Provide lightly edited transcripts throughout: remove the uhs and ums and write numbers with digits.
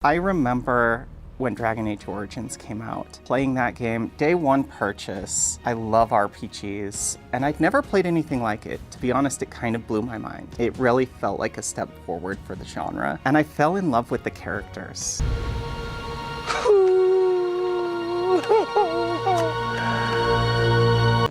I remember when Dragon Age Origins came out, playing that game, day one purchase. I love RPGs, and I'd never played anything like it. To be honest, it kind of blew my mind. It really felt like a step forward for the genre, and I fell in love with the characters.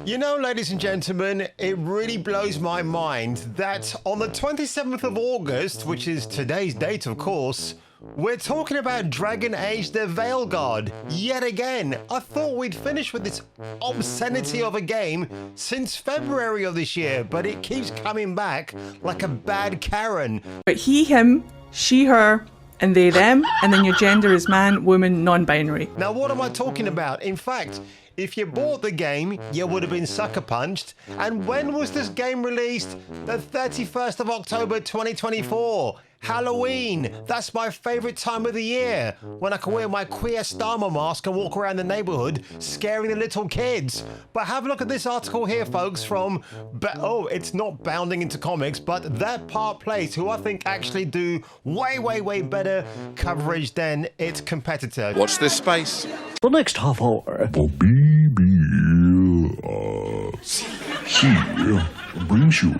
You know, ladies and gentlemen, it really blows my mind that on the 27th of August, which is today's date, of course, we're talking about Dragon Age the Veilguard yet again. I thought we'd finish with this obscenity of a game since February of this year, but it keeps coming back like a bad Karen. But he, him, she, her, and they, them, and then your gender is man, woman, non-binary. Now, what am I talking about? In fact, if you bought the game, you would have been sucker punched. And when was this game released? The 31st of October 2024. Halloween. That's my favorite time of the year, when I can wear my queer Starmer mask and walk around the neighborhood scaring the little kids. But have a look at this article here, folks, from, it's not Bounding into Comics, but That Part Place, who I think actually do way better coverage than its competitor. Watch this space. The next half hour for BBC brings you.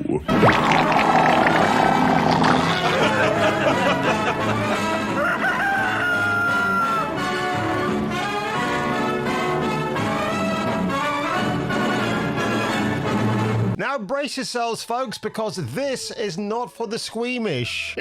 Now brace yourselves, folks, because this is not for the squeamish.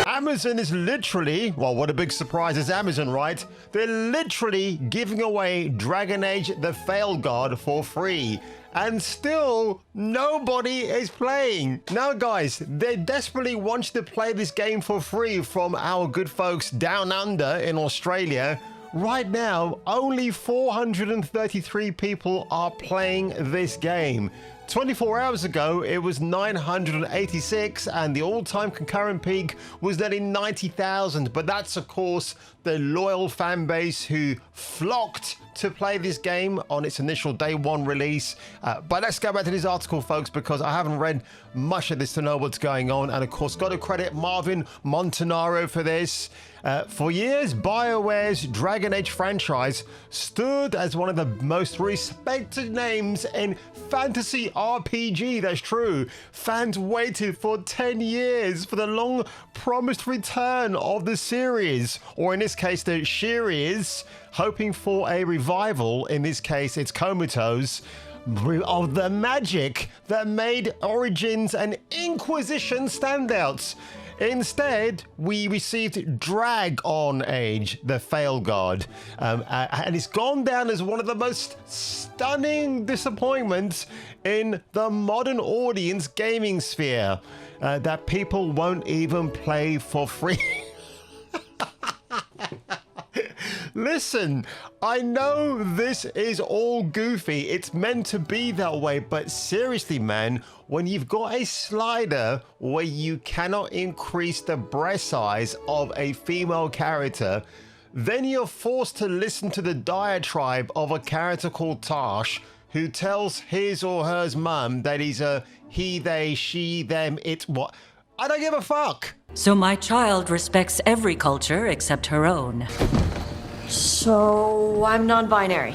Amazon is literally, well, what a big surprise is Amazon, right? They're literally giving away Dragon Age the Veilguard for free. And still, nobody is playing. Now, guys, they desperately want you to play this game for free from our good folks down under in Australia. Right now, only 433 people are playing this game. 24 hours ago, it was 986, and the all-time concurrent peak was nearly 90,000. But that's, of course, the loyal fan base who flocked to play this game on its initial day one release. But let's go back to this article, folks, because I haven't read much of this to know what's going on. And, of course, got to credit Marvin Montanaro for this. For years, BioWare's Dragon Age franchise stood as one of the most respected names in fantasy RPG. That's true. Fans waited for 10 years for the long-promised return of the series, or in this case, the series, hoping for a revival. In this case, it's Comatose, of the magic that made Origins and Inquisition standouts. Instead, we received Dragon Age the Veilguard, and it's gone down as one of the most stunning disappointments in the modern audience gaming sphere, that people won't even play for free. Listen, I know this is all goofy. It's meant to be that way, but seriously, man, when you've got a slider where you cannot increase the breast size of a female character, then you're forced to listen to the diatribe of a character called Tash, who tells his or her mum that he's a he, they, she, them, it, what. I don't give a fuck. So my child respects every culture except her own. So I'm non-binary.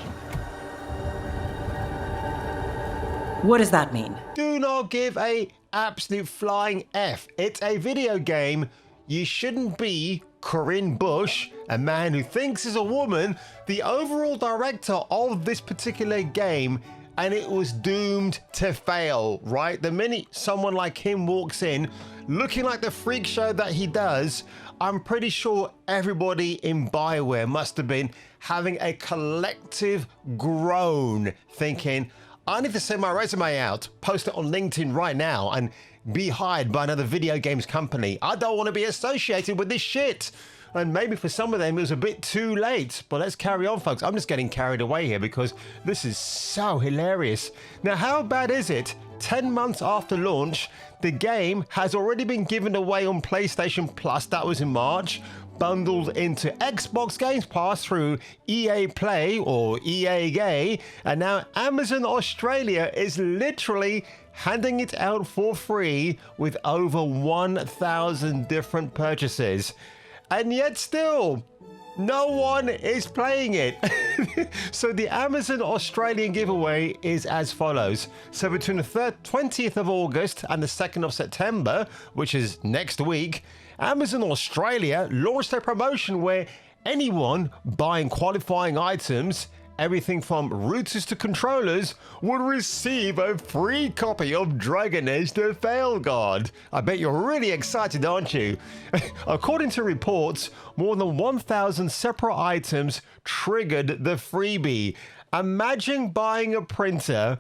What does that mean? Do not give a absolute flying F. It's a video game. You shouldn't be Corinne Bush, a man who thinks is a woman, the overall director of this particular game, and it was doomed to fail, right? The minute someone like him walks in, looking like the freak show that he does, I'm pretty sure everybody in BioWare must have been having a collective groan, thinking, I need to send my resume out, post it on LinkedIn right now, and be hired by another video games company. I don't want to be associated with this shit. And maybe for some of them, it was a bit too late. But let's carry on, folks. I'm just getting carried away here because this is so hilarious. Now, how bad is it 10 months after launch, the game has already been given away on PlayStation Plus, that was in March, bundled into Xbox Game Pass through EA Play or EA Gay, and now Amazon Australia is literally handing it out for free with over 1,000 different purchases. And yet still, no one is playing it. So the Amazon Australian giveaway is as follows. So between the 20th of August and the 2nd of September, which is next week, Amazon Australia launched a promotion where anyone buying qualifying items, everything from routers to controllers, would receive a free copy of Dragon Age the Veilguard. I bet you're really excited, aren't you? According to reports, more than 1,000 separate items triggered the freebie. Imagine buying a printer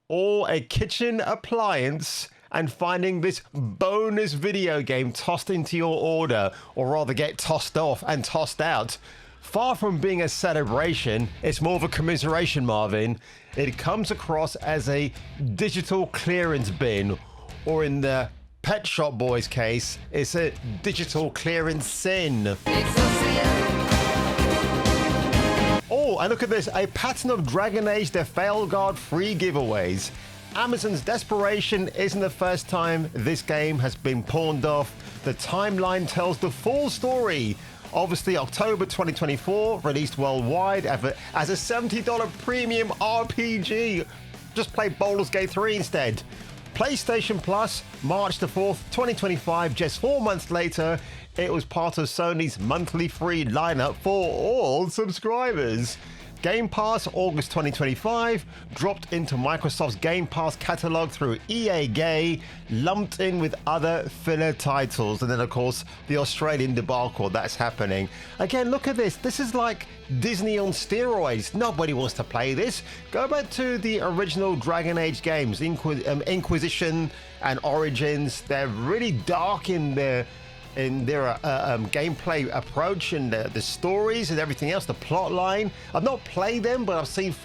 or a kitchen appliance and finding this bonus video game tossed into your order, or rather get tossed off and tossed out. Far from being a celebration, it's more of a commiseration, Marvin. It comes across as a digital clearance bin, or in the Pet Shop Boys case, it's a digital clearance sin. Oh, and look at this, a pattern of Dragon Age the Veilguard free giveaways. Amazon's desperation isn't the first time this game has been pawned off. The timeline tells the full story. Obviously, October 2024, released worldwide as a $70 premium RPG. Just play Baldur's Gate 3 instead. PlayStation Plus, March the 4th, 2025, just 4 months later, it was part of Sony's monthly free lineup for all subscribers. Game Pass, August 2025, dropped into Microsoft's Game Pass catalog through EA Gay, lumped in with other filler titles, and then of course the Australian debacle that's happening. Again, look at this. This is like Disney on steroids. Nobody wants to play this. Go back to the original Dragon Age games, Inquisition and Origins. They're really dark in their gameplay approach and the stories and everything else, the plot line. I've not played them, but I've seen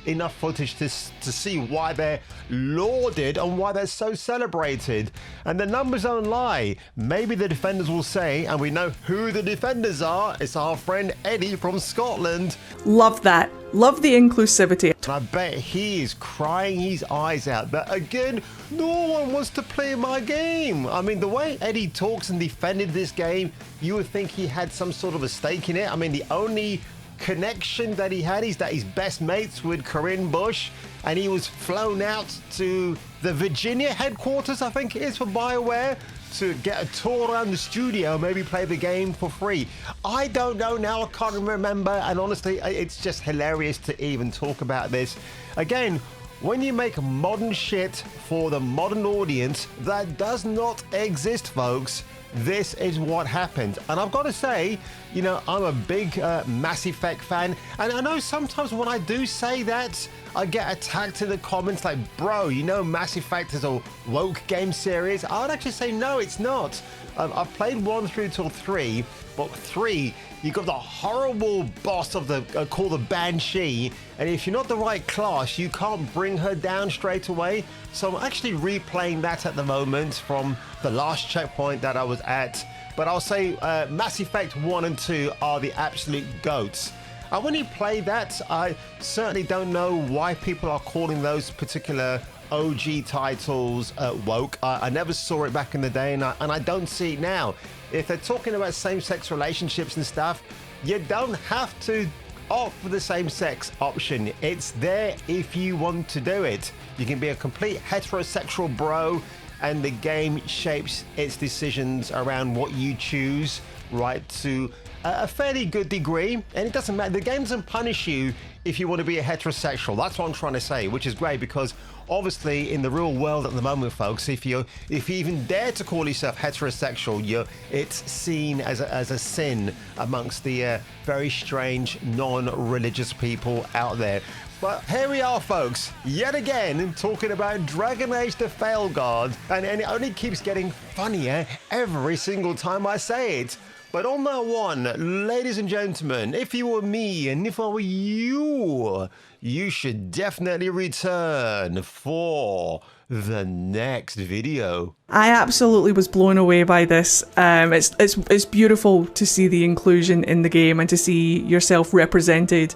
enough footage to see why they're lauded and why they're so celebrated. And the numbers don't lie. Maybe the defenders will say, and we know who the defenders are, it's our friend Eddie from Scotland. Love that. Love the inclusivity. I bet he is crying his eyes out that again, no one wants to play my game. I mean, the way Eddie talks and defended this game, you would think he had some sort of a stake in it. I mean, the only connection that he had is that he's best mates with Corinne Bush, and he was flown out to the Virginia headquarters, I think it is, for BioWare, to get a tour around the studio, maybe play the game for free. I don't know now, I can't remember, and honestly, it's just hilarious to even talk about this. Again, when you make modern shit for the modern audience, that does not exist, folks. This is what happened. And I've got to say, you know, I'm a big Mass Effect fan, and I know sometimes when I do say that, I get attacked in the comments like, bro, you know Mass Effect is a woke game series. I would actually say no, it's not. I've played 1 through till 3, but 3, you got the horrible boss of the called the Banshee, and if you're not the right class, you can't bring her down straight away. So I'm actually replaying that at the moment from the last checkpoint that I was at. But I'll say Mass Effect 1 and 2 are the absolute goats. And when you play that, I certainly don't know why people are calling those particular OG titles woke. I never saw it back in the day, and I don't see it now. If they're talking about same-sex relationships and stuff, you don't have to opt for the same-sex option. It's there if you want to do it. You can be a complete heterosexual bro, and the game shapes its decisions around what you choose, right, to a fairly good degree. And it doesn't matter. The game doesn't punish you if you want to be a heterosexual. That's what I'm trying to say, which is great, because obviously in the real world at the moment, folks, if you even dare to call yourself heterosexual, it's seen as a sin amongst the very strange non-religious people out there. But here we are, folks, yet again talking about Dragon Age the Veilguard, and it only keeps getting funnier every single time I say it. But on that one, ladies and gentlemen, if you were me and if I were you, you should definitely return for the next video. I absolutely was blown away by this. It's beautiful to see the inclusion in the game and to see yourself represented.